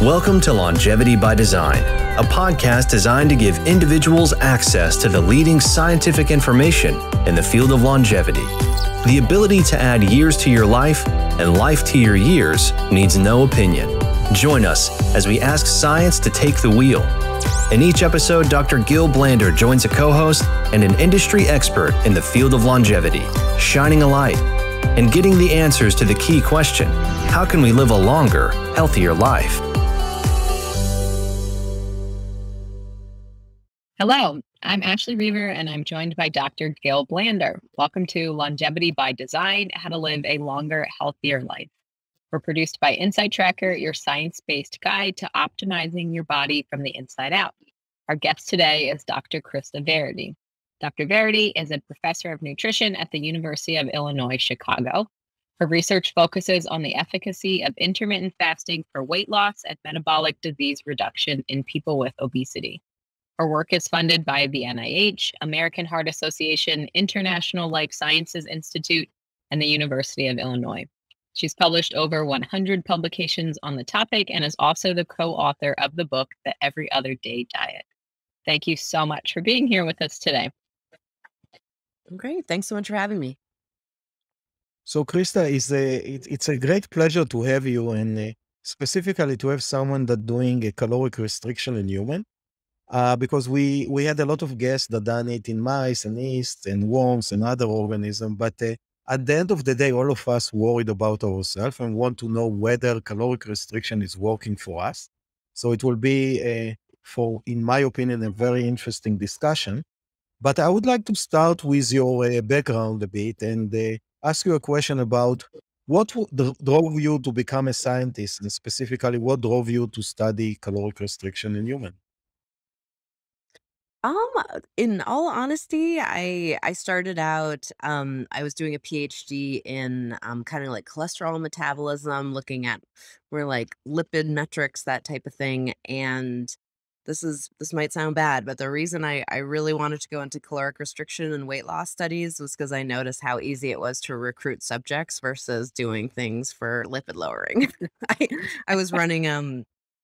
Welcome to Longevity by Design, a podcast designed to give individuals access to the leading scientific information in the field of longevity. The ability to add years to your life and life to your years needs no opinion. Join us as we ask science to take the wheel. In each episode, Dr. Gil Blander joins a co-host and an industry expert in the field of longevity, shining a light and getting the answers to the key question: how can we live a longer, healthier life? Hello, I'm Ashley Reaver, and I'm joined by Dr. Gil Blander. Welcome to Longevity by Design, How to Live a Longer, Healthier Life. We're produced by Insight Tracker, your science-based guide to optimizing your body from the inside out. Our guest today is Dr. Krista Varady. Dr. Varady is a professor of nutrition at the University of Illinois, Chicago. Her research focuses on the efficacy of intermittent fasting for weight loss and metabolic disease reduction in people with obesity. Her work is funded by the NIH, American Heart Association, International Life Sciences Institute, and the University of Illinois. She's published over 100 publications on the topic and is also the co-author of the book, The Every Other Day Diet. Thank you so much for being here with us today. Great. Thanks so much for having me. So, Krista, it's a great pleasure to have you, and specifically to have someone that doing a caloric restriction in human. Because we had a lot of guests that done it in mice and yeast and worms and other organisms. But at the end of the day, all of us worried about ourselves and want to know whether caloric restriction is working for us. So it will be, in my opinion, a very interesting discussion. But I would like to start with your background a bit and ask you a question about what drove you to become a scientist, and specifically what drove you to study caloric restriction in humans? In all honesty, I started out, I was doing a PhD in kind of like cholesterol metabolism, looking at more like lipid metrics, that type of thing. And this might sound bad, but the reason I really wanted to go into caloric restriction and weight loss studies was because I noticed how easy it was to recruit subjects versus doing things for lipid lowering. I was running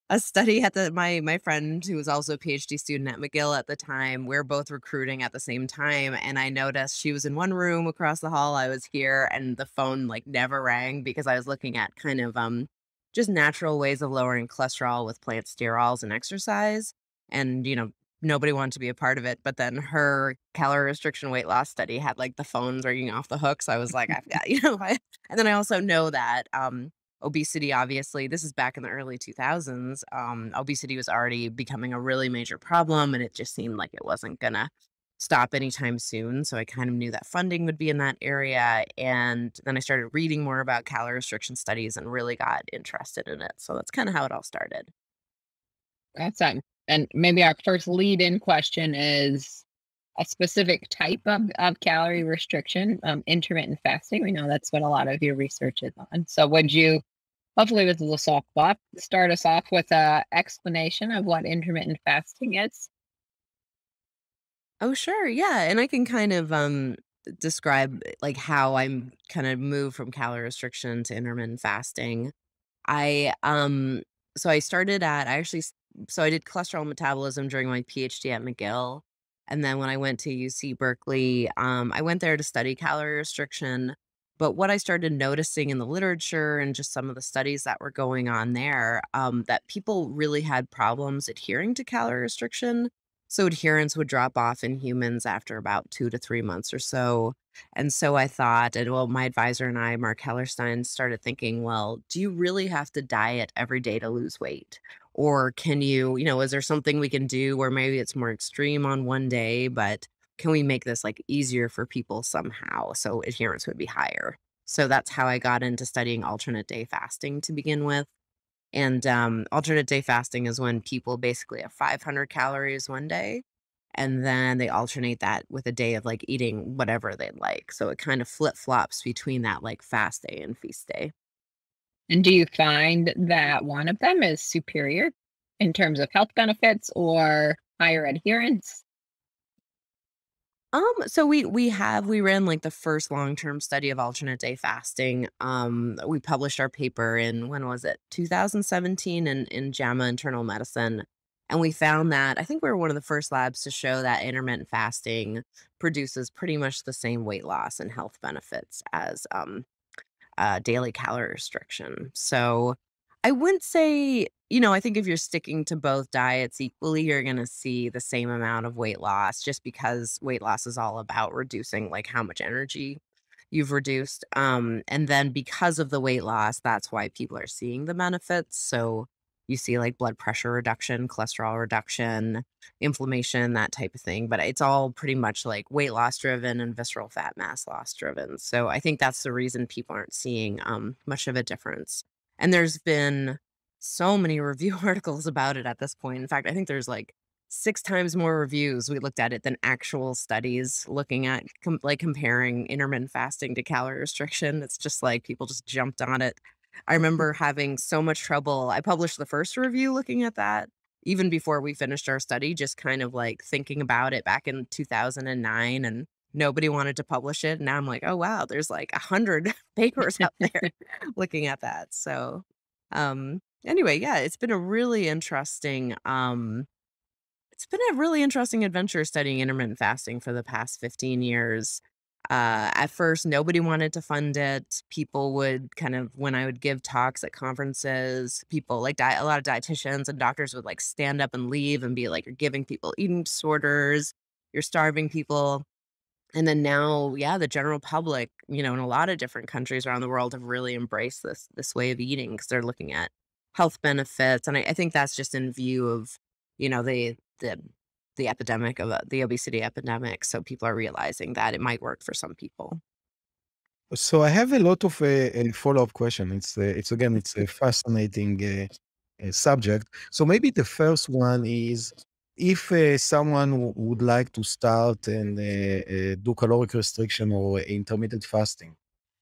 a study at my friend, who was also a PhD student at McGill at the time. We're both recruiting at the same time, and I noticed she was in one room across the hall, I was here, and the phone like never rang because I was looking at kind of just natural ways of lowering cholesterol with plant sterols and exercise. And nobody wanted to be a part of it, but then her calorie restriction weight loss study had like the phones ringing off the hook. So I was like, I've got, and then I also know that obesity, obviously, this is back in the early 2000s. Obesity was already becoming a really major problem, and it just seemed like it wasn't going to stop anytime soon. So I kind of knew that funding would be in that area. And then I started reading more about calorie restriction studies and really got interested in it. So that's kind of how it all started. That's fine. And maybe our first lead-in question is a specific type of calorie restriction, intermittent fasting. We know that's what a lot of your research is on. So would you, hopefully with a little softball, start us off with an explanation of what intermittent fasting is? Oh, sure. Yeah. And I can kind of describe like how I'm kind of moved from calorie restriction to intermittent fasting. I so I started at I did cholesterol metabolism during my PhD at McGill. And then when I went to UC Berkeley, I went there to study calorie restriction. But what I started noticing in the literature and just some of the studies that were going on there, that people really had problems adhering to calorie restriction. So adherence would drop off in humans after about 2 to 3 months or so. And so I thought, and well, my advisor and I, Mark Hellerstein, started thinking, well, do you really have to diet every day to lose weight? Or can you, is there something we can do where maybe it's more extreme on one day, but can we make this like easier for people somehow so adherence would be higher? So that's how I got into studying alternate day fasting to begin with. And alternate day fasting is when people basically have 500 calories one day, and then they alternate that with a day of like eating whatever they'd like. So it kind of flip-flops between that like fast day and feast day. And do you find that one of them is superior in terms of health benefits or higher adherence? So we ran like the first long-term study of alternate day fasting. We published our paper in, when was it? 2017 in JAMA Internal Medicine. And we found that I think we were one of the first labs to show that intermittent fasting produces pretty much the same weight loss and health benefits as daily calorie restriction. So I wouldn't say, I think if you're sticking to both diets equally, you're going to see the same amount of weight loss just because weight loss is all about reducing like how much energy you've reduced. And then because of the weight loss, that's why people are seeing the benefits. So you see like blood pressure reduction, cholesterol reduction, inflammation, that type of thing. But it's all pretty much like weight loss driven and visceral fat mass loss driven. So I think that's the reason people aren't seeing much of a difference. And there's been so many review articles about it at this point. In fact, I think there's like 6 times more reviews we looked at it than actual studies looking at like comparing intermittent fasting to calorie restriction. It's just like people just jumped on it. I remember having so much trouble. I published the first review looking at that even before we finished our study, just kind of like thinking about it back in 2009, and nobody wanted to publish it. Now I'm like, oh wow, there's like 100 papers out there looking at that. So anyway, yeah, it's been a really interesting adventure studying intermittent fasting for the past 15 years. At first, nobody wanted to fund it. People would kind of, when I would give talks at conferences, people like a lot of dietitians and doctors would like stand up and leave and be like, you're giving people eating disorders, you're starving people. And then now, yeah, the general public, in a lot of different countries around the world have really embraced this way of eating because they're looking at health benefits. And I think that's just in view of, the the epidemic of the obesity epidemic. So people are realizing that it might work for some people. So I have a lot of follow-up question. It's a fascinating subject. So maybe the first one is, if someone would like to start and do caloric restriction or intermittent fasting,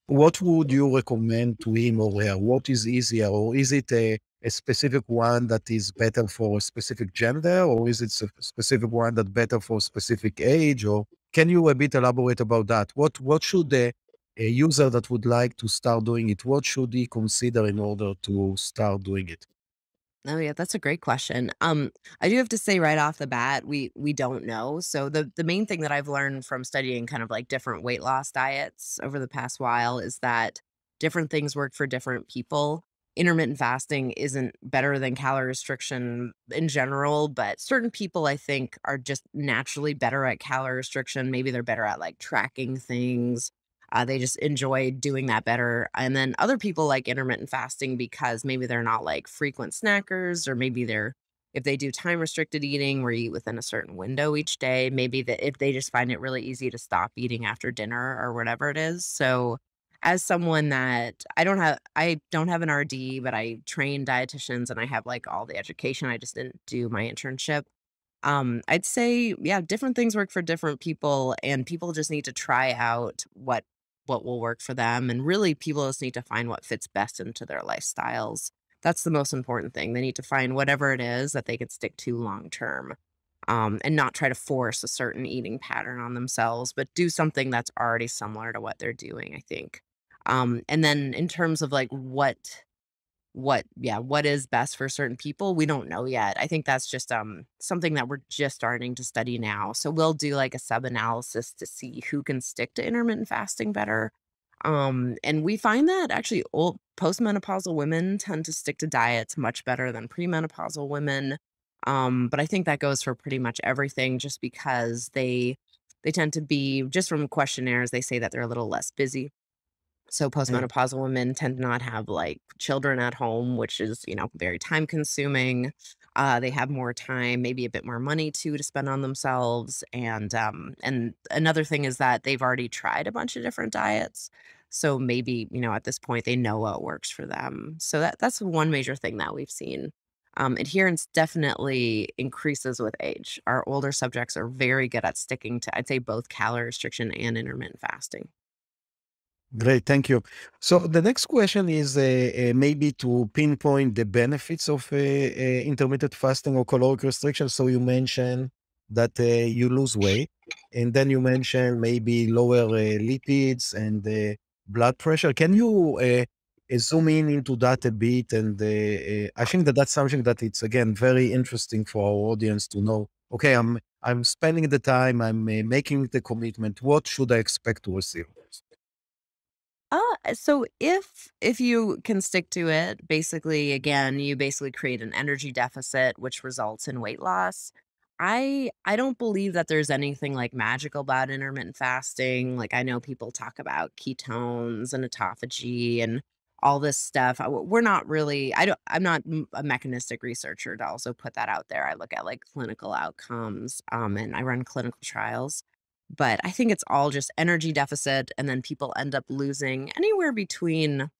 what would you recommend to him or her? What is easier, or is it a specific one that is better for a specific gender, or is it a specific one that better for a specific age? Or can you a bit elaborate about that? What should a user that would like to start doing it, what should he consider in order to start doing it? Oh yeah, that's a great question. I do have to say right off the bat, we don't know. So the main thing that I've learned from studying kind of like different weight loss diets over the past while is that different things work for different people. Intermittent fasting isn't better than calorie restriction in general, but certain people I think are just naturally better at calorie restriction. Maybe they're better at like tracking things. They just enjoy doing that better. And then other people like intermittent fasting because maybe they're not like frequent snackers, or maybe if they do time restricted eating where you eat within a certain window each day, maybe that if they just find it really easy to stop eating after dinner or whatever it is. So as someone that I don't have an RD, but I train dietitians and I have like all the education. I just didn't do my internship. I'd say, yeah, different things work for different people, and people just need to try out what will work for them. And really, people just need to find what fits best into their lifestyles. That's the most important thing. They need to find whatever it is that they can stick to long term, and not try to force a certain eating pattern on themselves, but do something that's already similar to what they're doing, I think. And then in terms of like what is best for certain people, we don't know yet. I think that's just something that we're just starting to study now. So we'll do like a sub analysis to see who can stick to intermittent fasting better. And we find that actually old postmenopausal women tend to stick to diets much better than premenopausal women. But I think that goes for pretty much everything, just because they tend to be, just from questionnaires, they say that they're a little less busy. So Mm. postmenopausal women tend to not have like children at home, which is, very time consuming. They have more time, maybe a bit more money too to spend on themselves. And another thing is that they've already tried a bunch of different diets. So maybe, at this point they know what works for them. So that's one major thing that we've seen. Adherence definitely increases with age. Our older subjects are very good at sticking to, I'd say, both calorie restriction and intermittent fasting. Great, thank you. So the next question is maybe to pinpoint the benefits of intermittent fasting or caloric restriction. So you mentioned that you lose weight. And then you mentioned maybe lower lipids and blood pressure. Can you zoom in into that a bit? And I think that that's something that it's, again, very interesting for our audience to know. Okay, I'm spending the time, I'm making the commitment. What should I expect to receive? So if you can stick to it, basically, again, you basically create an energy deficit, which results in weight loss. I don't believe that there's anything like magical about intermittent fasting. Like I know people talk about ketones and autophagy and all this stuff. We're not really. I'm not a mechanistic researcher to also put that out there. I look at like clinical outcomes, and I run clinical trials. But I think it's all just energy deficit, and then people end up losing anywhere between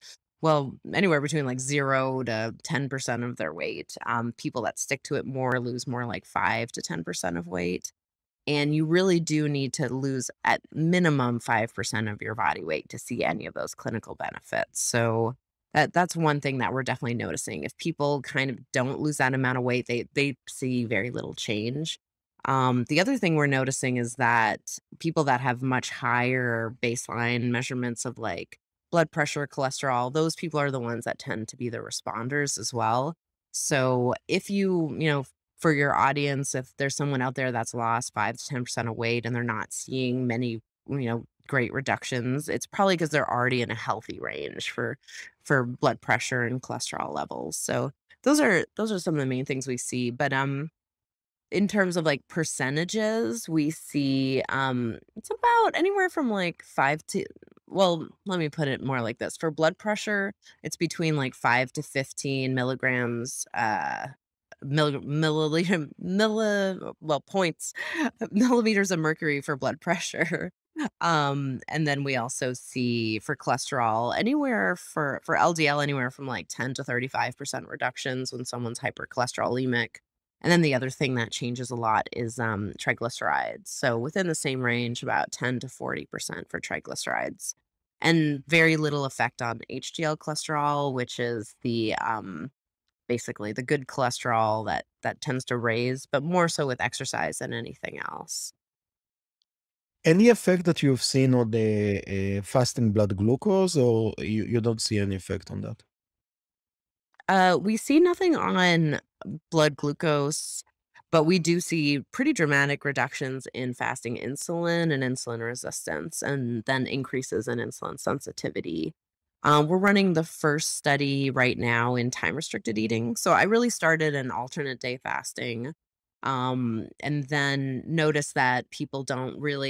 like 0 to 10% of their weight. People that stick to it more lose more like 5 to 10% of weight. And you really do need to lose at minimum 5% of your body weight to see any of those clinical benefits. So that's one thing that we're definitely noticing. If people kind of don't lose that amount of weight, they see very little change. The other thing we're noticing is that people that have much higher baseline measurements of like blood pressure, cholesterol, those people are the ones that tend to be the responders as well. So if for your audience, if there's someone out there that's lost 5 to 10% of weight and they're not seeing many, great reductions, it's probably because they're already in a healthy range for blood pressure and cholesterol levels. So those are some of the main things we see. But in terms of like percentages, we see it's about anywhere from like 5 to, well, let me put it more like this. For blood pressure, it's between like 5 to 15 milligrams milliliter points millimeters of mercury for blood pressure. And then we also see for cholesterol anywhere for LDL anywhere from like 10 to 35% reductions when someone's hypercholesterolemic. And then the other thing that changes a lot is triglycerides. So within the same range, about 10 to 40% for triglycerides. And very little effect on HDL cholesterol, which is the basically the good cholesterol that tends to raise, but more so with exercise than anything else. Any effect that you've seen on the fasting blood glucose, or you don't see any effect on that? We see nothing on blood glucose, but we do see pretty dramatic reductions in fasting insulin and insulin resistance, and then increases in insulin sensitivity. We're running the first study right now in time restricted eating. So I really started an alternate day fasting. And then noticed that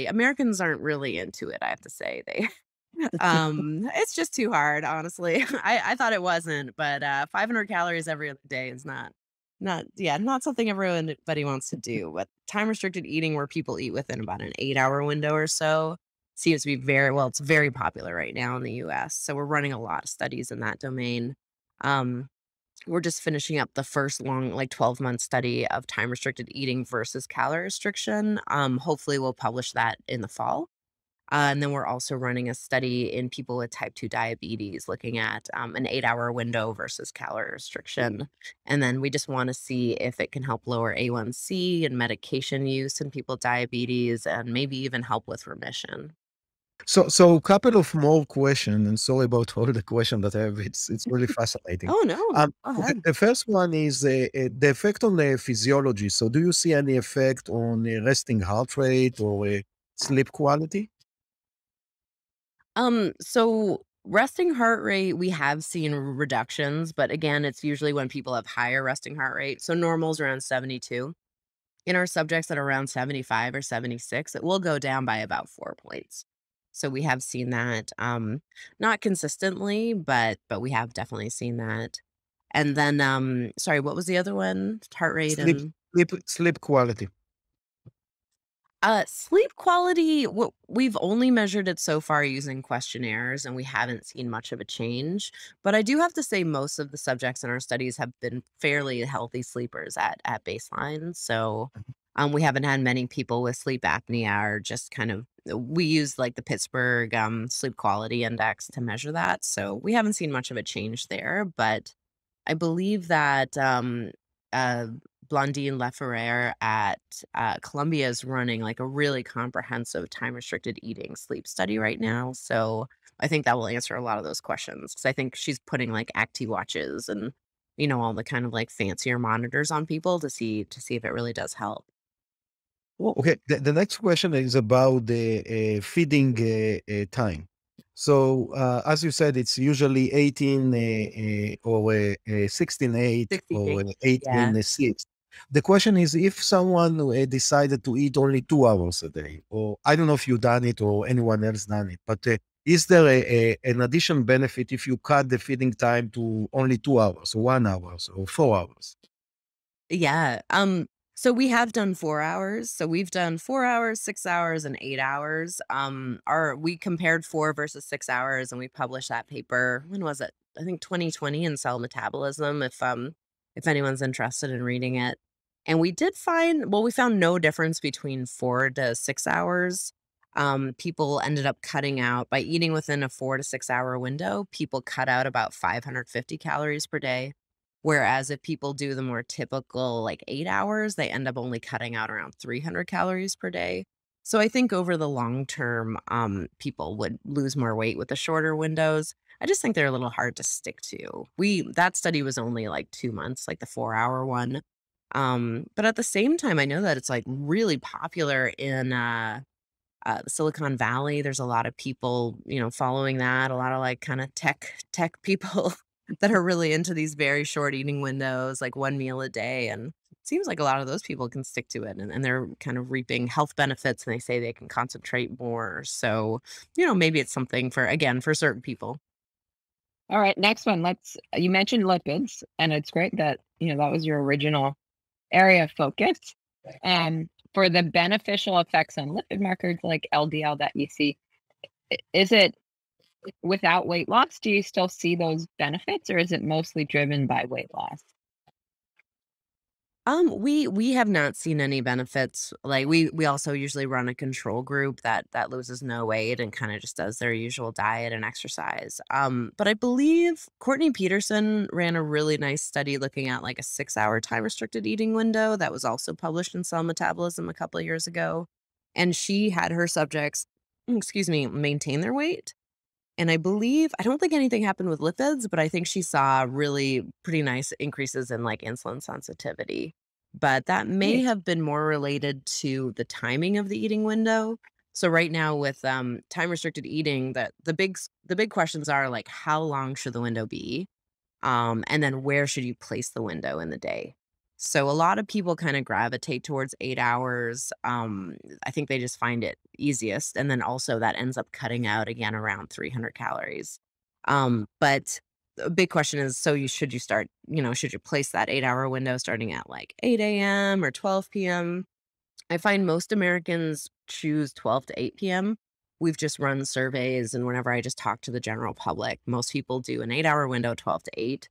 Americans aren't really into it, I have to say. It's just too hard, honestly. I thought it wasn't, but 500 calories every other day is not something everybody wants to do. But time restricted eating, where people eat within about an 8-hour window or so, seems to be it's very popular right now in the US. So we're running a lot of studies in that domain. Um, we're just finishing up the first long, like 12-month study of time restricted eating versus calorie restriction. Hopefully we'll publish that in the fall. And then we're also running a study in people with type 2 diabetes, looking at an 8-hour window versus calorie restriction. And then we just want to see if it can help lower A1C and medication use in people with diabetes, and maybe even help with remission. So a couple of more questions, and sorry about all the questions that I have. It's really fascinating. Oh, no. Go The ahead. the first one is the effect on the physiology. So do you see any effect on resting heart rate or sleep quality? So resting heart rate, we have seen reductions, but again, it's usually when people have higher resting heart rate. So normal's around 72. In our subjects that are around 75 or 76, it will go down by about 4 points. So we have seen that, not consistently, but we have definitely seen that. And then, sorry, what was the other one? Heart rate Sleep and sleep quality. sleep quality, we've only measured it so far using questionnaires, and we haven't seen much of a change. But I do have to say most of the subjects in our studies have been fairly healthy sleepers at baseline. So we haven't had many people with sleep apnea, or just kind of, we use like the Pittsburgh sleep quality index to measure that. So we haven't seen much of a change there, but I believe that uh, Blondine Leferrer at Columbia is running like a really comprehensive time restricted eating sleep study right now. So I think that will answer a lot of those questions because I think she's putting like Acti watches and all the kind of like fancier monitors on people to see if it really does help. Well, okay, the next question is about the feeding time. So, as you said, it's usually 18 or 16:8 or 68. Yeah. 18:6. The question is if someone decided to eat only 2 hours a day, or I don't know if you've done it or anyone else done it, but is there an additional benefit if you cut the feeding time to only 2 hours, or 1 hour, or 4 hours? Yeah. So we have done 4 hours. So we've done 4 hours, 6 hours, and 8 hours. We compared 4 versus 6 hours, and we published that paper. When was it? I think 2020 in Cell Metabolism. If anyone's interested in reading it, and we did find we found no difference between 4 to 6 hours. People ended up cutting out by eating within a 4 to 6 hour window. People cut out about 550 calories per day. Whereas if people do the more typical, like 8 hours, they end up only cutting out around 300 calories per day. So I think over the long term, people would lose more weight with the shorter windows. I just think they're a little hard to stick to. That study was only like 2 months, like the 4 hour one. But at the same time, I know that it's like really popular in Silicon Valley. There's a lot of people, following that, a lot of like kind of tech people that are really into these very short eating windows, like one meal a day. And it seems like a lot of those people can stick to it and they're kind of reaping health benefits and they say they can concentrate more. So, maybe it's something for certain people. All right, next one. You mentioned lipids, and it's great that, that was your original area of focus. And for the beneficial effects on lipid markers like LDL that you see, is it without weight loss? Do you still see those benefits, or is it mostly driven by weight loss? We have not seen any benefits. Like we also usually run a control group that loses no weight and kind of just does their usual diet and exercise. But I believe Courtney Peterson ran a really nice study looking at like a 6 hour time restricted eating window that was also published in Cell Metabolism a couple of years ago. And she had her subjects, excuse me, maintain their weight. And I don't think anything happened with lipids, but I think she saw really pretty nice increases in like insulin sensitivity. But that may Nice. have been more related to the timing of the eating window. So right now with time restricted eating, that the big questions are like how long should the window be? And then where should you place the window in the day? So a lot of people kind of gravitate towards 8 hours. I think they just find it easiest. And then also that ends up cutting out again around 300 calories. But the big question is, so should you start, should you place that 8 hour window starting at like 8 a.m. or 12 p.m.? I find most Americans choose 12 to 8 p.m. We've just run surveys, and whenever I just talk to the general public, most people do an 8 hour window, 12 to 8.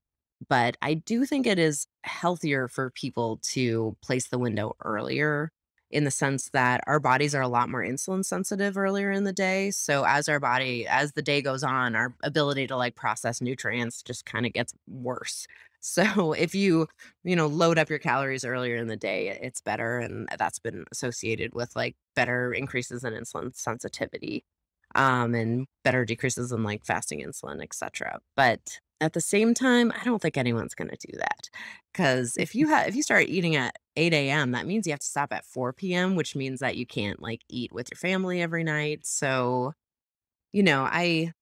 But I do think it is healthier for people to place the window earlier in the sense that our bodies are a lot more insulin sensitive earlier in the day. So as as the day goes on, our ability to like process nutrients just kind of gets worse. So if load up your calories earlier in the day, it's better. And that's been associated with like better increases in insulin sensitivity, and better decreases in like fasting insulin, etc. But at the same time, I don't think anyone's going to do that because if you start eating at 8 a.m., that means you have to stop at 4 p.m., which means that you can't like eat with your family every night. So, I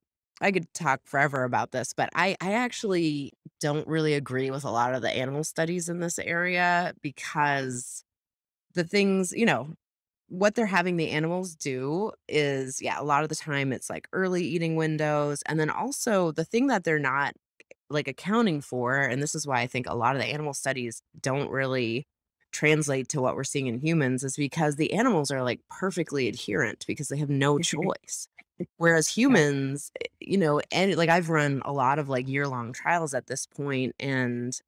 could talk forever about this, but I actually don't really agree with a lot of the animal studies in this area because the things, what they're having the animals do is, yeah, a lot of the time it's like early eating windows. And then also the thing that they're not like accounting for, and this is why I think a lot of the animal studies don't really translate to what we're seeing in humans, is because the animals are like perfectly adherent because they have no choice. Whereas Yeah. humans, and like I've run a lot of like year-long trials at this point, and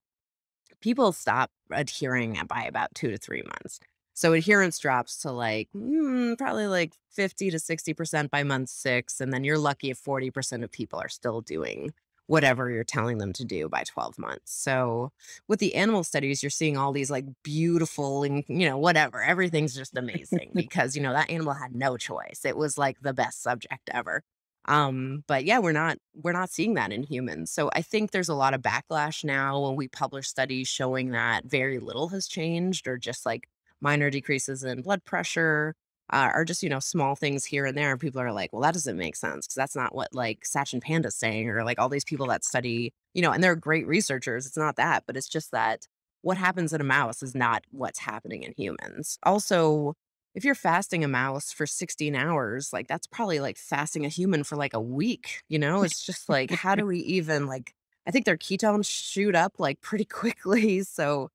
people stop adhering by about 2 to 3 months. So adherence drops to like probably like 50 to 60% by month 6. And then you're lucky if 40% of people are still doing whatever you're telling them to do by 12 months. So with the animal studies, you're seeing all these like beautiful and, whatever, everything's just amazing because, that animal had no choice. It was like the best subject ever. But yeah, we're not seeing that in humans. So I think there's a lot of backlash now when we publish studies showing that very little has changed or just like minor decreases in blood pressure, or just, small things here and there. People are like, well, that doesn't make sense because that's not what like Sachin Panda's saying, or like all these people that study, and they're great researchers. It's not that, but it's just that what happens in a mouse is not what's happening in humans. Also, if you're fasting a mouse for 16 hours, like that's probably like fasting a human for like a week, It's just like, how do we even like, I think their ketones shoot up like pretty quickly. So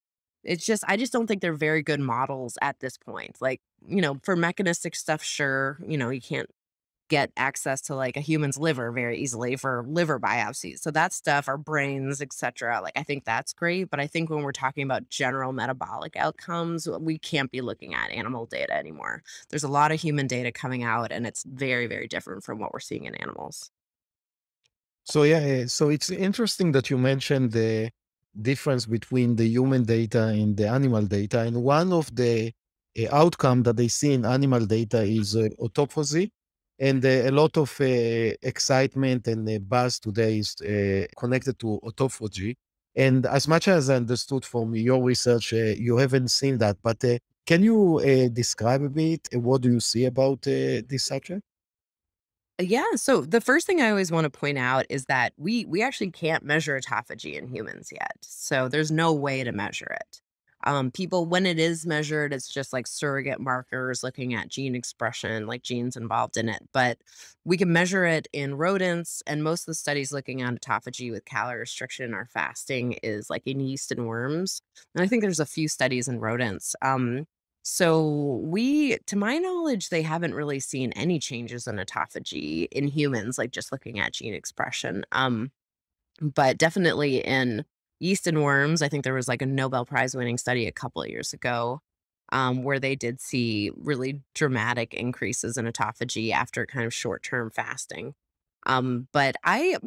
I just don't think they're very good models at this point. Like, for mechanistic stuff, sure, you can't get access to like a human's liver very easily for liver biopsies. So that stuff, our brains, etc. Like I think that's great, but I think when we're talking about general metabolic outcomes, we can't be looking at animal data anymore. There's a lot of human data coming out and it's very, very different from what we're seeing in animals. So yeah, so it's interesting that you mentioned the difference between the human data and the animal data. And one of the outcome that they see in animal data is autophagy. And a lot of excitement and buzz today is connected to autophagy. And as much as I understood from your research, you haven't seen that. But can you describe a bit what do you see about this subject? Yeah, so the first thing I always want to point out is that we actually can't measure autophagy in humans yet. So there's no way to measure it. People, when it is measured, it's just like surrogate markers looking at gene expression, like genes involved in it. But we can measure it in rodents, and most of the studies looking at autophagy with calorie restriction or fasting is like in yeast and worms. And I think there's a few studies in rodents. To my knowledge, they haven't really seen any changes in autophagy in humans, like just looking at gene expression. But definitely in yeast and worms, I think there was like a Nobel Prize winning study a couple of years ago, where they did see really dramatic increases in autophagy after kind of short term fasting. But I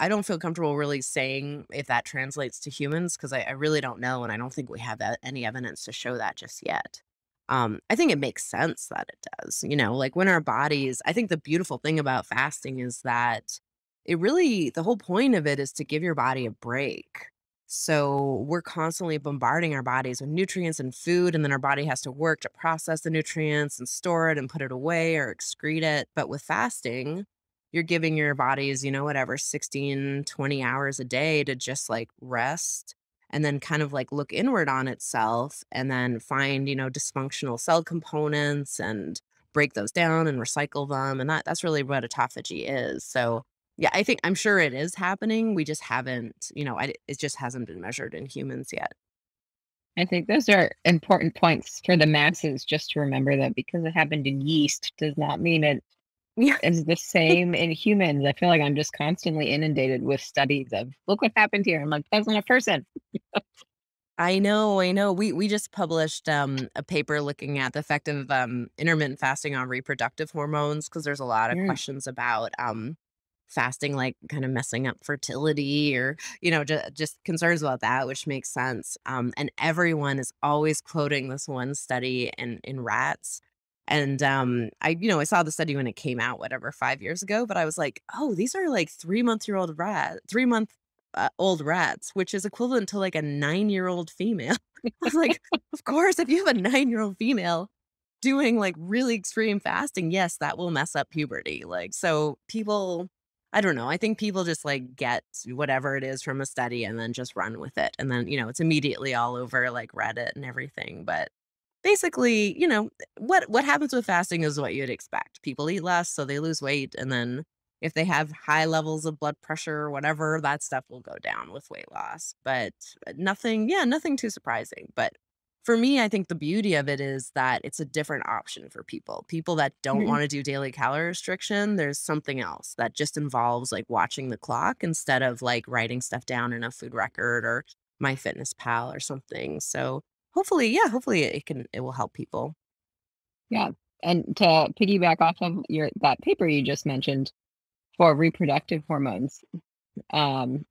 don't feel comfortable really saying if that translates to humans because I really don't know. And I don't think we have any evidence to show that just yet. I think it makes sense that it does, like when our bodies, I think the beautiful thing about fasting is that the whole point of it is to give your body a break. So we're constantly bombarding our bodies with nutrients and food, and then our body has to work to process the nutrients and store it and put it away or excrete it. But with fasting, you're giving your bodies, whatever, 16, 20 hours a day to just like rest and then kind of like look inward on itself and then find, dysfunctional cell components and break those down and recycle them. And that's really what autophagy is. So yeah, I'm sure it is happening. We just haven't, it just hasn't been measured in humans yet. I think those are important points for the masses just to remember that because it happened in yeast does not mean it Yeah. is the same in humans. I feel like I'm just constantly inundated with studies of look what happened here. I'm like, that's not a person. I know, I know. We just published a paper looking at the effect of intermittent fasting on reproductive hormones because there's a lot of Mm. questions about fasting, like kind of messing up fertility or just concerns about that, which makes sense. And everyone is always quoting this one study in rats. And I saw the study when it came out, whatever, 5 years ago. But I was like, oh, these are like 3 month old rats, which is equivalent to like a 9-year-old female. I was like, of course, if you have a 9-year-old female doing like really extreme fasting, yes, that will mess up puberty. Like, so people, I don't know. I think people just like get whatever it is from a study and then just run with it. And then, it's immediately all over like Reddit and everything. But basically, what happens with fasting is what you'd expect. People eat less, so they lose weight. And then if they have high levels of blood pressure or whatever, that stuff will go down with weight loss. But nothing too surprising. But for me, I think the beauty of it is that it's a different option for people. People that don't Mhm. want to do daily calorie restriction, there's something else that just involves like watching the clock instead of like writing stuff down in a food record or MyFitnessPal or something. So hopefully it will help people. Yeah. And to piggyback off of that paper you just mentioned for reproductive hormones, Um,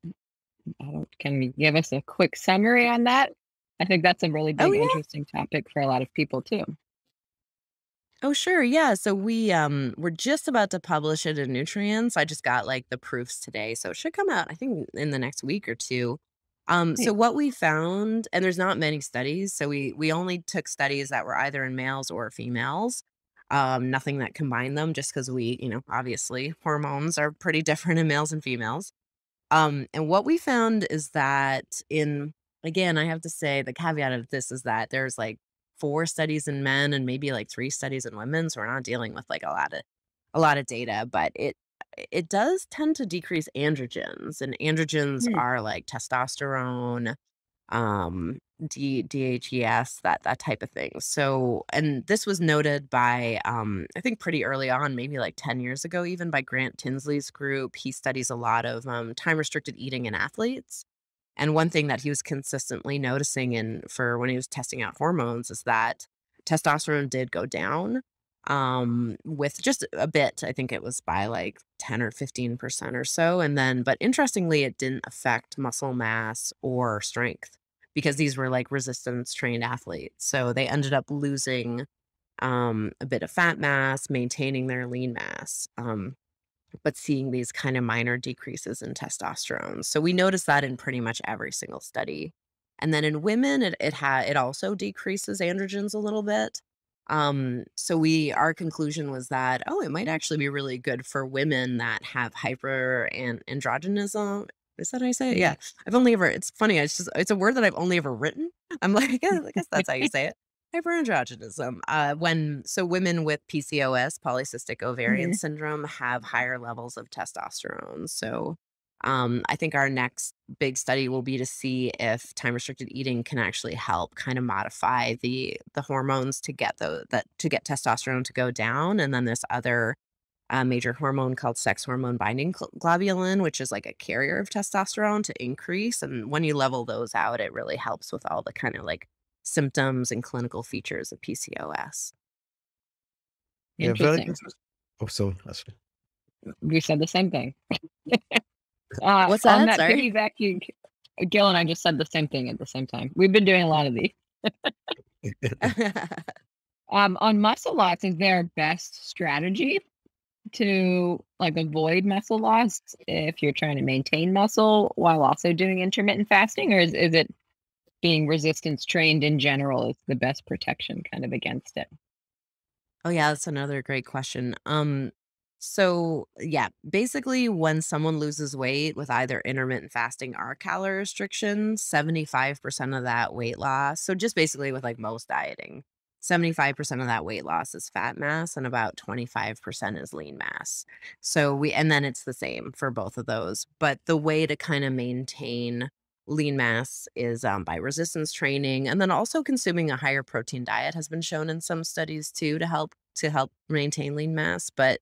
can you give us a quick summary on that? I think that's a really Oh big, yeah. interesting topic for a lot of people too. Oh sure. Yeah. So we're just about to publish it in Nutrients. I just got like the proofs today. So it should come out, I think, in the next week or two. So Nice. what we found, and there's not many studies, so we only took studies that were either in males or females. Nothing that combined them just because obviously hormones are pretty different in males and females. And what we found is that again, I have to say the caveat of this is that there's like 4 studies in men and maybe like 3 studies in women. So we're not dealing with like a lot of data, but it does tend to decrease androgens, and androgens Hmm. are like testosterone, um, DHES, that type of thing. So, and this was noted by, I think pretty early on, maybe like 10 years ago, even by Grant Tinsley's group. He studies a lot of time restricted eating in athletes. And one thing that he was consistently noticing for when he was testing out hormones is that testosterone did go down, with just a bit. I think it was by like 10 or 15% or so. And then, but interestingly, it didn't affect muscle mass or strength because these were like resistance trained athletes. So they ended up losing a bit of fat mass, maintaining their lean mass. But seeing these kind of minor decreases in testosterone. So we noticed that in pretty much every single study. And then in women, it also decreases androgens a little bit. So our conclusion was that, oh, it might actually be really good for women that have hyper and androgenism. Is that how I say it? Yeah. Yeah. It's funny. It's a word that I've only ever written. I'm like, yeah, I guess that's how you say it. Hyperandrogenism. Women with PCOS, polycystic ovarian Mhm. syndrome, have higher levels of testosterone. So, I think our next big study will be to see if time restricted eating can actually help kind of modify the hormones to get to get testosterone to go down. And then this other major hormone called sex hormone binding globulin, which is like a carrier of testosterone, to increase. And when you level those out, it really helps with all the kind of like symptoms and clinical features of PCOS. Yeah, very Interesting. interesting. Oh, sorry. Ashley. We said the same thing. What's On that? that Sorry. piggybacking, Gil and I just said the same thing at the same time. We've been doing a lot of these. On muscle loss, is there a best strategy to like avoid muscle loss if you're trying to maintain muscle while also doing intermittent fasting, or is it being resistance trained in general is the best protection kind of against it? Oh yeah, that's another great question. So yeah, basically when someone loses weight with either intermittent fasting or calorie restriction, 75% of that weight loss, so just basically with like most dieting, 75% of that weight loss is fat mass and about 25% is lean mass. And then it's the same for both of those. But the way to kind of maintain lean mass is by resistance training, and then also consuming a higher protein diet has been shown in some studies too to help maintain lean mass. But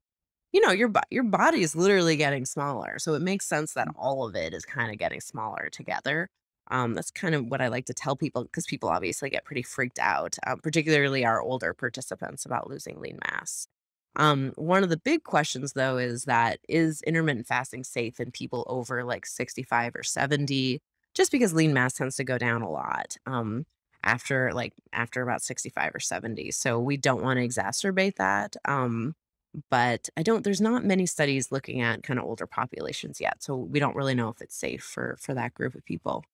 your body is literally getting smaller, so it makes sense that all of it is kind of getting smaller together. That's kind of what I like to tell people, because people obviously get pretty freaked out, particularly our older participants, about losing lean mass. One of the big questions though is intermittent fasting safe in people over like 65 or 70? Just because lean mass tends to go down a lot. After about 65 or 70. So we don't want to exacerbate that. But there's not many studies looking at kind of older populations yet. So we don't really know if it's safe for that group of people.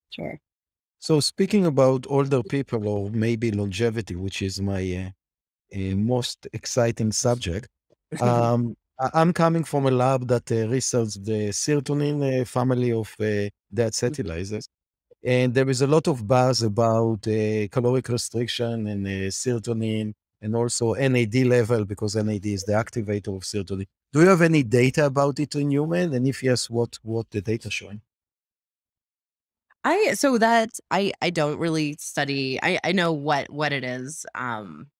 Sure. So speaking about older people or maybe longevity, which is my most exciting subject, I'm coming from a lab that researched the serotonin family of deacetylizers. And there is a lot of buzz about caloric restriction and serotonin, and also NAD level, because NAD is the activator of serotonin. Do you have any data about it in human? And if yes, what the data showing? I don't really study. I know what it is,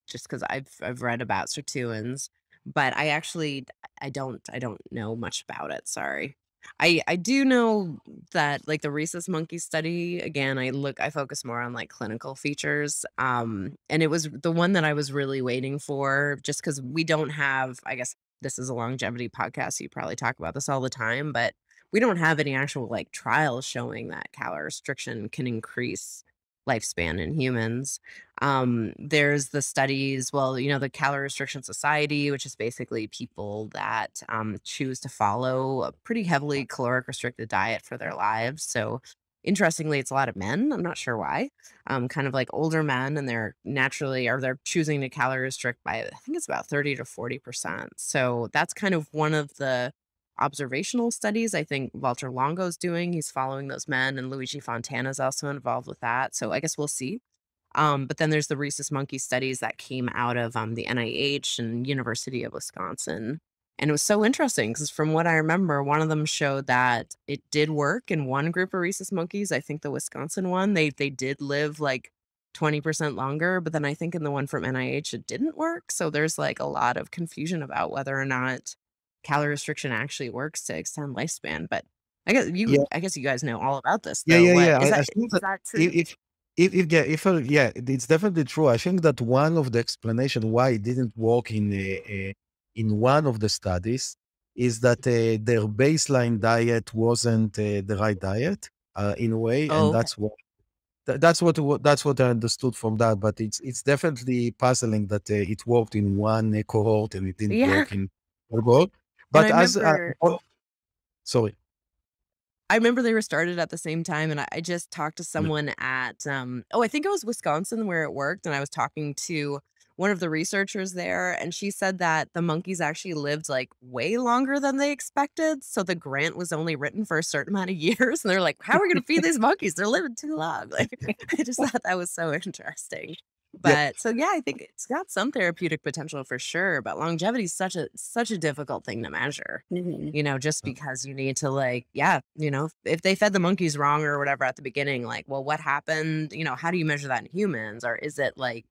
just because I've read about sirtuins, but I don't know much about it. Sorry. I do know that like the rhesus monkey study, again, I focus more on like clinical features. And it was the one that I was really waiting for, just because we don't have, I guess this is a longevity podcast, so you probably talk about this all the time, but we don't have any actual like trials showing that calorie restriction can increase lifespan in humans. There's the studies, well, the Calorie Restriction Society, which is basically people that choose to follow a pretty heavily caloric restricted diet for their lives. So interestingly, it's a lot of men. I'm not sure why. Kind of like older men, and they're choosing to calorie restrict by, I think it's about 30 to 40%. So that's kind of one of the observational studies I think Walter Longo's doing. He's following those men, and Luigi Fontana is also involved with that. So I guess we'll see. But then there's the rhesus monkey studies that came out of the NIH and University of Wisconsin. And it was so interesting because from what I remember, one of them showed that it did work in one group of rhesus monkeys. I think the Wisconsin one, they did live like 20% longer, but then I think in the one from NIH, it didn't work. So there's like a lot of confusion about whether or not calorie restriction actually works to extend lifespan. But Yeah, I guess you guys know all about this yeah, though. yeah, What yeah. is I that think is that that true? yeah, it's definitely true. I think that one of the explanation why it didn't work in one of the studies is that their baseline diet wasn't the right diet in a way, and Oh, okay. that's what I understood from that. But it's definitely puzzling that it worked in one cohort and it didn't Yeah. work in other cohort. And I But as remember sorry, I remember they were started at the same time, and I just talked to yeah. someone at, I think it was Wisconsin where it worked, and I was talking to one of the researchers there, and she said that the monkeys actually lived, like, way longer than they expected, so the grant was only written for a certain amount of years, and they're like, "How are we gonna feed these monkeys? They're living too long." Like, I just thought that was so interesting. Yeah, But so, yeah, I think it's got some therapeutic potential for sure, but longevity is such a difficult thing to measure. Mhm. Just because you need to like, yeah, if they fed the monkeys wrong or whatever at the beginning, like, well, what happened? How do you measure that in humans? Or is it like,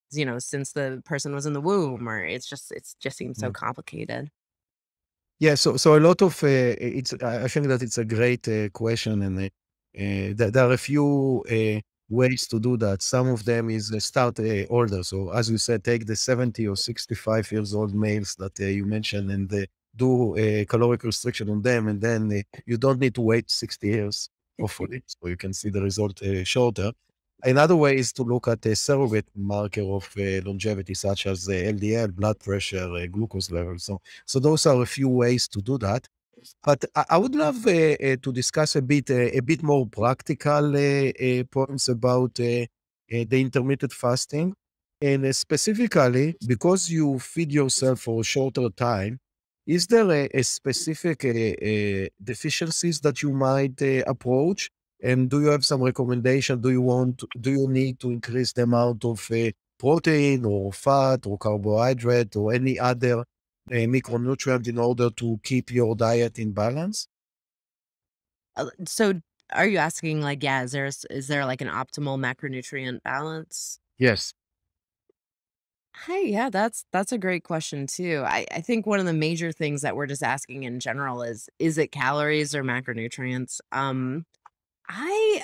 since the person was in the womb, or it's just seems so yeah. complicated. Yeah, so a lot of it's. I think that it's a great question, and there are a few ways to do that. Some of them is start older. So as you said, take the 70 or 65 years old males that you mentioned, and do caloric restriction on them, and then you don't need to wait 60 years, hopefully, so you can see the result shorter. Another way is to look at a surrogate marker of longevity, such as LDL, blood pressure, glucose level. So those are a few ways to do that. But I would love to discuss a bit more practical points about the intermittent fasting, and specifically because you feed yourself for a shorter time. Is there a specific deficiencies that you might approach? And do you have some recommendation? Do you need to increase the amount of protein or fat or carbohydrate or any other micronutrient in order to keep your diet in balance? So are you asking like, yeah, is there like an optimal macronutrient balance? Yes. Hey, yeah, that's a great question too. I think one of the major things that we're just asking in general is it calories or macronutrients? I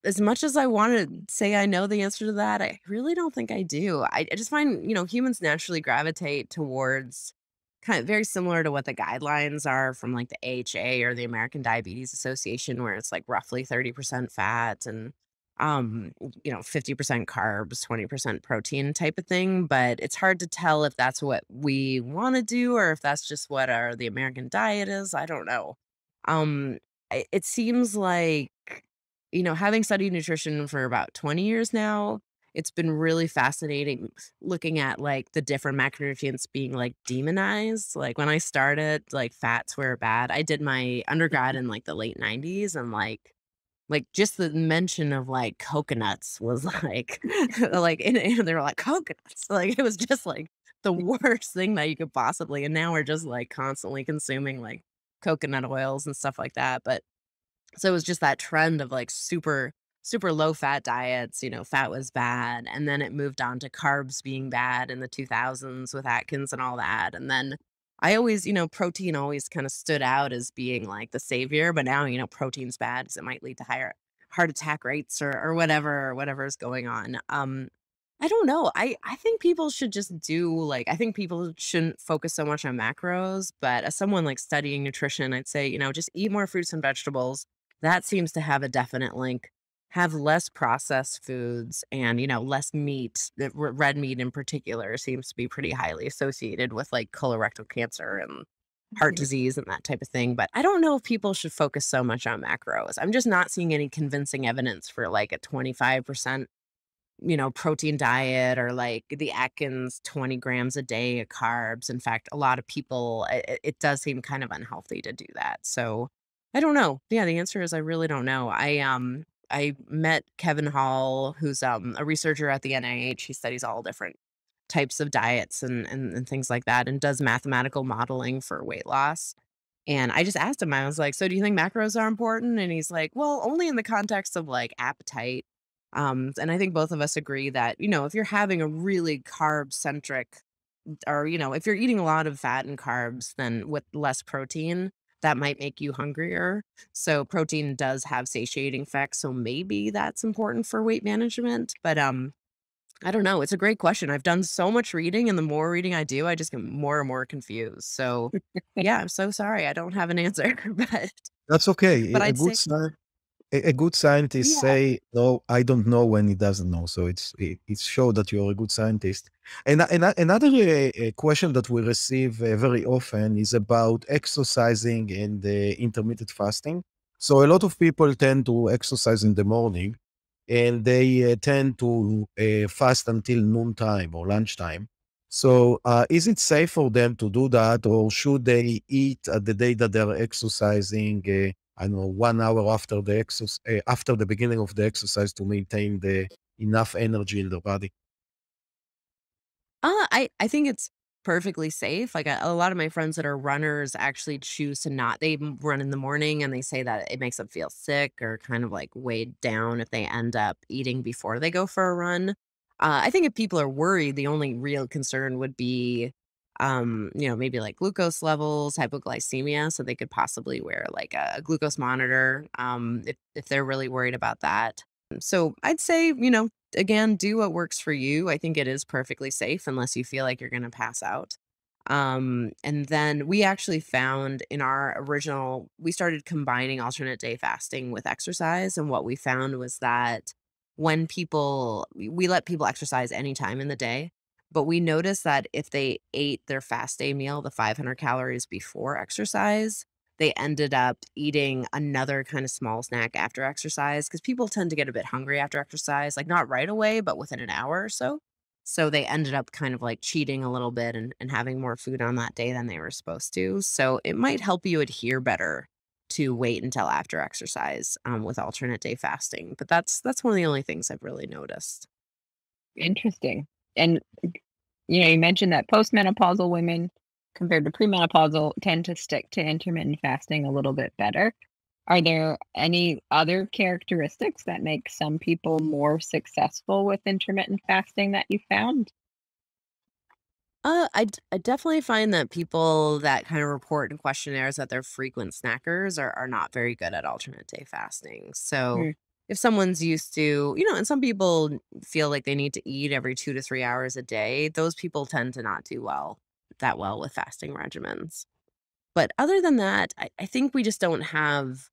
as much as I want to say I know the answer to that, I really don't think I do. I just find, humans naturally gravitate towards kind of very similar to what the guidelines are from like the AHA or the American Diabetes Association, where it's like roughly 30% fat and 50% carbs, 20% protein type of thing. But it's hard to tell if that's what we want to do or if that's just what the American diet is. I don't know. Um, it seems like having studied nutrition for about 20 years now, it's been really fascinating looking at like the different macronutrients being like demonized. Like when I started, like fats were bad. I did my undergrad in like the late 90s, and like just the mention of like coconuts was like like and they were like coconuts. Like it was just like the worst thing that you could possibly, and now we're just like constantly consuming like coconut oils and stuff like that. But so it was just that trend of like super low fat diets, fat was bad. And then it moved on to carbs being bad in the 2000s with Atkins and all that. And then I always, protein always kind of stood out as being like the savior. But now, protein's bad because it might lead to higher heart attack rates or whatever is going on. I don't know. I think people should just do like I think people shouldn't focus so much on macros, but as someone like studying nutrition, I'd say, just eat more fruits and vegetables. That seems to have a definite link. Have less processed foods and, less meat. Red meat in particular seems to be pretty highly associated with like colorectal cancer and heart Mhm. disease and that type of thing. But I don't know if people should focus so much on macros. I'm just not seeing any convincing evidence for like a 25% protein diet or like the Atkins 20 grams a day of carbs. In fact, a lot of people, it does seem kind of unhealthy to do that. So I don't know. Yeah, the answer is I really don't know. I met Kevin Hall, who's a researcher at the NIH. He studies all different types of diets and things like that and does mathematical modeling for weight loss. And I just asked him, I was like, so do you think macros are important? And he's like, well, only in the context of like appetite. And I think both of us agree that, if you're having a really carb centric or, if you're eating a lot of fat and carbs, then with less protein, that might make you hungrier. So protein does have satiating effects. So maybe that's important for weight management. But I don't know. It's a great question. I've done so much reading, and the more reading I do, I just get more and more confused. So yeah, I'm so sorry. I don't have an answer, That's okay. but I'd say A good scientist yeah. say, "No, I don't know," when he doesn't know. So it's show that you're a good scientist. And another question that we receive very often is about exercising and intermittent fasting. So a lot of people tend to exercise in the morning, and they tend to fast until noontime or lunchtime. So is it safe for them to do that, or should they eat at the day that they're exercising? I don't know, 1 hour after the after the beginning of the exercise to maintain the enough energy in the body. I think it's perfectly safe. Like a lot of my friends that are runners actually choose to not. Run in the morning, and they say that it makes them feel sick or kind of like weighed down if they end up eating before they go for a run. I think if people are worried, the only real concern would be, maybe like glucose levels, hypoglycemia. So they could possibly wear like a glucose monitor, if they're really worried about that. So I'd say, again, do what works for you. I think it is perfectly safe unless you feel like you're going to pass out. And then we actually found in our original, we started combining alternate day fasting with exercise. And what we found was that when we let people exercise anytime in the day, but we noticed that if they ate their fast day meal, the 500 calories before exercise, they ended up eating another kind of small snack after exercise because people tend to get a bit hungry after exercise, like not right away, but within an hour or so. So they ended up kind of like cheating a little bit and having more food on that day than they were supposed to. So it might help you adhere better to wait until after exercise with alternate day fasting. But that's one of the only things I've really noticed. Interesting. And you mentioned that postmenopausal women compared to premenopausal tend to stick to intermittent fasting a little bit better. Are there any other characteristics that make some people more successful with intermittent fasting that you found? I definitely find that people that kind of report in questionnaires that they're frequent snackers are not very good at alternate day fasting. So Mm, if someone's used to, and some people feel like they need to eat every 2 to 3 hours a day, those people tend to not do that well with fasting regimens. But other than that, I think we just don't have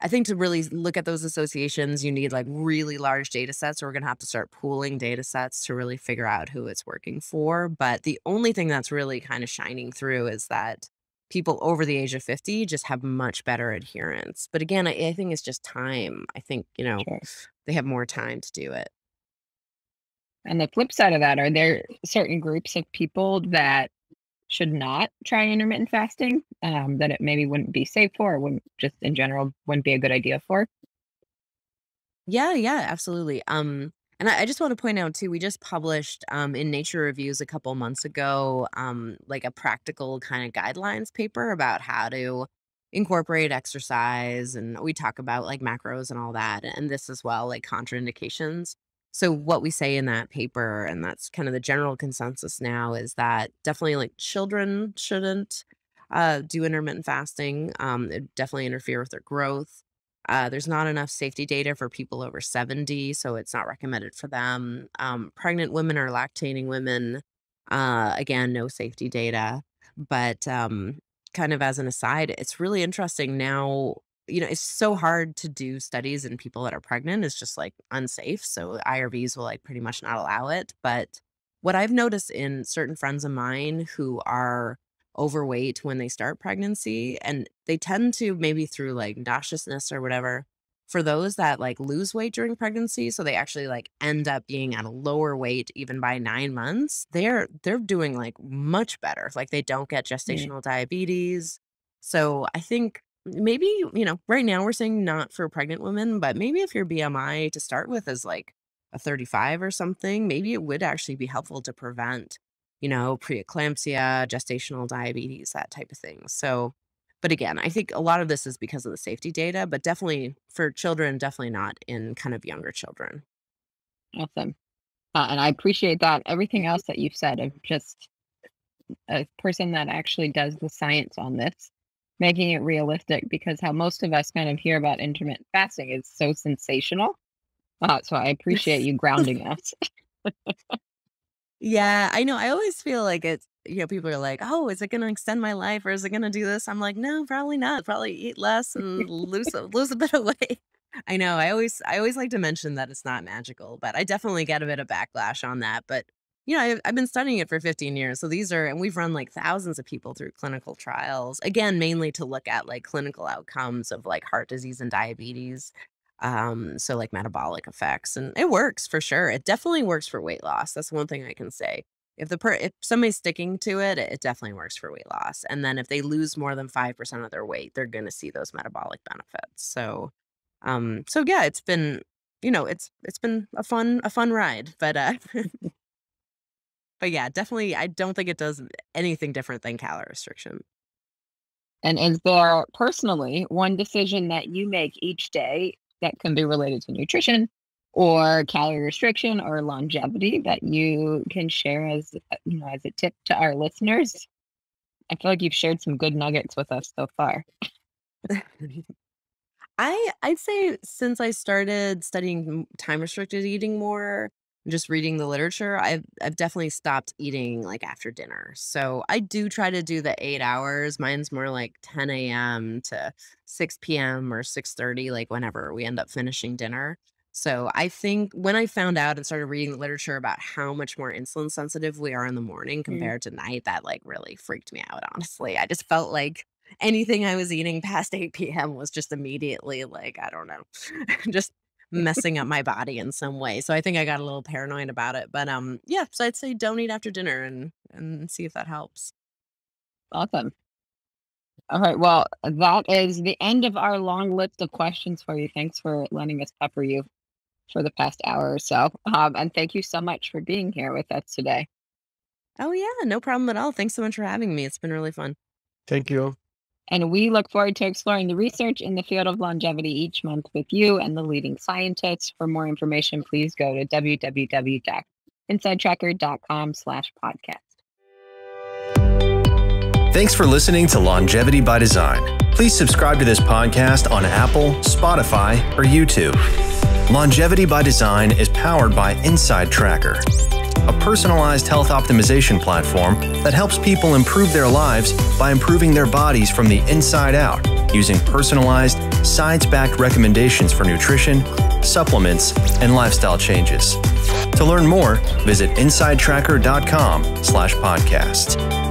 I think to really look at those associations, you need like really large data sets. So we're going to have to start pooling data sets to really figure out who it's working for. But the only thing that's really kind of shining through is that people over the age of 50 just have much better adherence. But again, I think it's just time. I think, sure. they have more time to do it. On the flip side of that, are there certain groups of people that should not try intermittent fasting, that it maybe wouldn't be safe for, or wouldn't just in general wouldn't be a good idea for? Yeah, yeah, absolutely. And I just want to point out too, we just published in Nature Reviews a couple months ago, like a practical kind of guidelines paper about how to incorporate exercise, and we talk about like macros and all that, and this as well, like contraindications. So what we say in that paper, and that's kind of the general consensus now, is that definitely like children shouldn't do intermittent fasting. It definitely interfere with their growth. There's not enough safety data for people over 70, so it's not recommended for them. Pregnant women or lactating women, again, no safety data. But kind of as an aside, it's really interesting now. It's so hard to do studies in people that are pregnant. It's just like unsafe. So IRBs will like pretty much not allow it. But what I've noticed in certain friends of mine who are overweight when they start pregnancy, and they tend to, maybe through like nauseousness or whatever, for those that like lose weight during pregnancy, so they actually like end up being at a lower weight even by 9 months, they're doing like much better. Like they don't get gestational diabetes. So I think maybe, right now we're saying not for pregnant women, but maybe if your BMI to start with is like a 35 or something, maybe it would actually be helpful to prevent, preeclampsia, gestational diabetes, that type of thing. So, but again, I think a lot of this is because of the safety data, but definitely for children, definitely not in kind of younger children. Awesome. And I appreciate that. Everything else that you've said, of just a person that actually does the science on this, making it realistic, because how most of us kind of hear about intermittent fasting is so sensational. So I appreciate you grounding us. Yeah, I know. I always feel like it's, people are like, oh, is it going to extend my life or is it going to do this? I'm like, no, probably not. Probably eat less and lose a bit of weight. I know. I always like to mention that it's not magical, but I definitely get a bit of backlash on that. But, I've been studying it for 15 years. So and we've run like thousands of people through clinical trials, again, mainly to look at like clinical outcomes of like heart disease and diabetes. So like metabolic effects, and it works for sure. It definitely works for weight loss. That's one thing I can say. If somebody's sticking to it, it definitely works for weight loss. And then if they lose more than 5% of their weight, they're going to see those metabolic benefits. So, yeah, it's been, it's been a fun ride, but, but yeah, definitely, I don't think it does anything different than calorie restriction. And is there personally one decision that you make each day that can be related to nutrition or calorie restriction or longevity that you can share as a tip to our listeners? I feel like you've shared some good nuggets with us so far. I'd say since I started studying time restricted eating more, just reading the literature, I've definitely stopped eating like after dinner. So I do try to do the 8 hours. Mine's more like 10 a.m. to 6 p.m. or 6:30, like whenever we end up finishing dinner. So I think when I found out and started reading the literature about how much more insulin sensitive we are in the morning compared to night, that like really freaked me out, honestly. I just felt like anything I was eating past 8 p.m. was just immediately like, I don't know, just messing up my body in some way. So I think I got a little paranoid about it. But yeah, so I'd say don't eat after dinner and see if that helps. Awesome. All right. Well, that is the end of our long list of questions for you. Thanks for letting us pepper you for the past hour or so. And thank you so much for being here with us today. Oh yeah, no problem at all. Thanks so much for having me. It's been really fun. Thank you. And we look forward to exploring the research in the field of longevity each month with you and the leading scientists. For more information, please go to www.insidetracker.com/podcast. Thanks for listening to Longevity by Design. Please subscribe to this podcast on Apple, Spotify, or YouTube. Longevity by Design is powered by Inside Tracker, a personalized health optimization platform that helps people improve their lives by improving their bodies from the inside out using personalized, science-backed recommendations for nutrition, supplements, and lifestyle changes. To learn more, visit insidetracker.com/podcast.